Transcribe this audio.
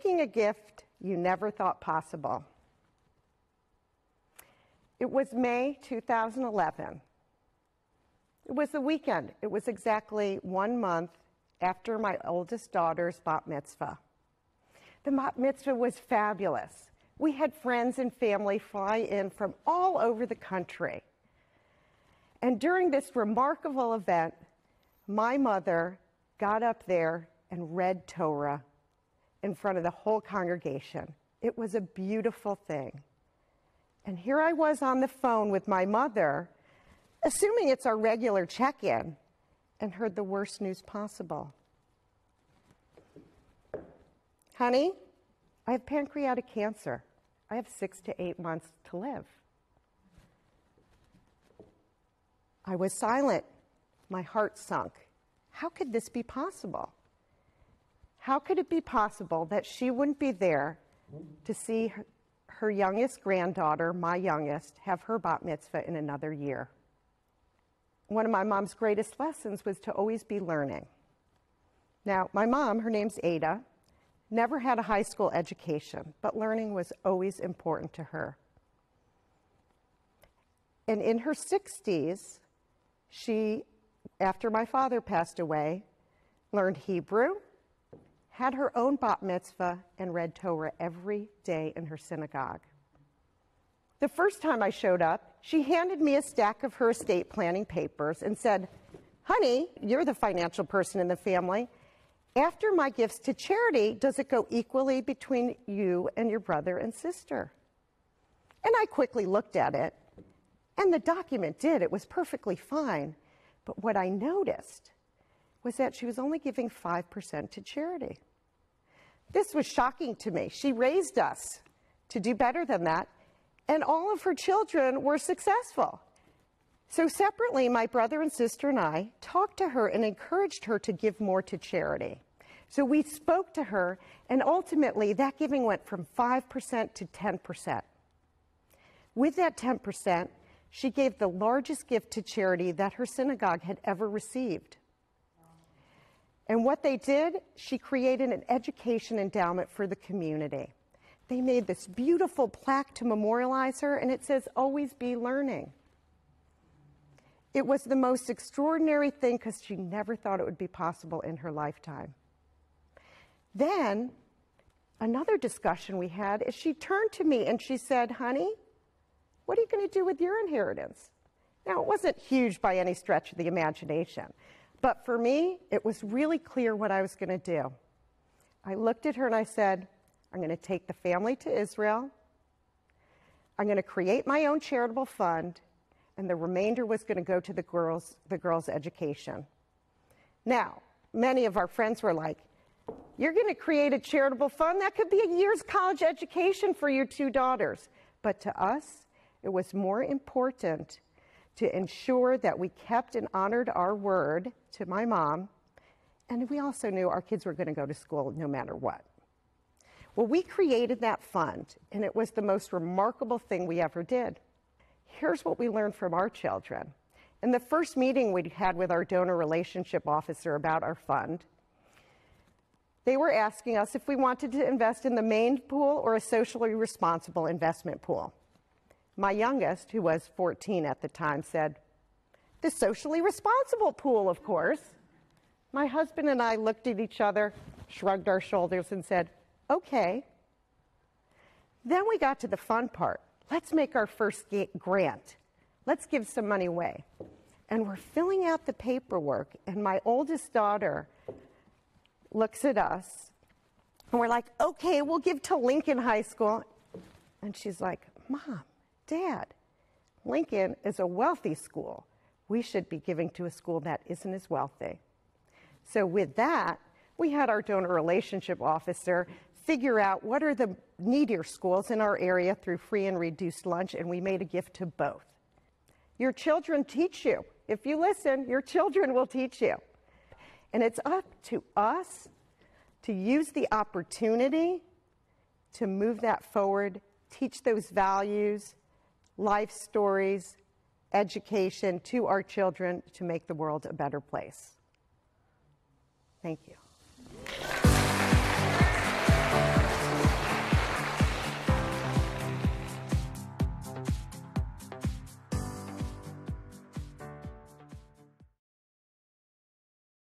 Making a gift you never thought possible. It was May 2011. It was the weekend. It was exactly 1 month after my oldest daughter's bat mitzvah. The bat mitzvah was fabulous. We had friends and family fly in from all over the country. And during this remarkable event, my mother got up there and read Torah in front of the whole congregation. It was a beautiful thing. And here I was on the phone with my mother, assuming it's our regular check-in, and heard the worst news possible. Honey, I have pancreatic cancer. I have 6 to 8 months to live. I was silent. My heart sunk. How could this be possible? How could it be possible that she wouldn't be there to see her youngest granddaughter, my youngest, have her bat mitzvah in another year? One of my mom's greatest lessons was to always be learning. Now, my mom, her name's Ada, never had a high school education, but learning was always important to her. And in her 60s, she, after my father passed away, learned Hebrew, had her own bat mitzvah, and read Torah every day in her synagogue. The first time I showed up, she handed me a stack of her estate planning papers and said, "Honey, you're the financial person in the family. After my gifts to charity, does it go equally between you and your brother and sister?" And I quickly looked at it, and the document did. It was perfectly fine. But what I noticed was that she was only giving 5% to charity. This was shocking to me. She raised us to do better than that, and all of her children were successful. So separately, my brother and sister and I talked to her and encouraged her to give more to charity. So we spoke to her, and ultimately that giving went from 5% to 10%. With that 10%, she gave the largest gift to charity that her synagogue had ever received. And what they did, she created an education endowment for the community. They made this beautiful plaque to memorialize her, and it says, "Always be learning." It was the most extraordinary thing because she never thought it would be possible in her lifetime. Then, another discussion we had is she turned to me and she said, "Honey, what are you going to do with your inheritance?" Now, it wasn't huge by any stretch of the imagination, but for me, it was really clear what I was going to do. I looked at her and I said, "I'm going to take the family to Israel. I'm going to create my own charitable fund, and the remainder was going to go to the girls' education." Now, many of our friends were like, "You're going to create a charitable fund? That could be a year's college education for your 2 daughters." But to us, it was more important to ensure that we kept and honored our word to my mom, and we also knew our kids were going to go to school no matter what. Well, we created that fund, and it was the most remarkable thing we ever did. Here's what we learned from our children. In the first meeting we had with our donor relationship officer about our fund, they were asking us if we wanted to invest in the main pool or a socially responsible investment pool. My youngest, who was 14 at the time, said, "The socially responsible pool, of course." My husband and I looked at each other, shrugged our shoulders, and said, "Okay." Then we got to the fun part. Let's make our first grant. Let's give some money away. And we're filling out the paperwork, and my oldest daughter looks at us, and we're like, "Okay, we'll give to Lincoln High School." And she's like, "Mom, Dad, Lincoln is a wealthy school. We should be giving to a school that isn't as wealthy." So with that, we had our donor relationship officer figure out what are the needier schools in our area through free and reduced lunch, and we made a gift to both. Your children teach you. If you listen, your children will teach you. And it's up to us to use the opportunity to move that forward, teach those values, life stories, education to our children to make the world a better place. Thank you.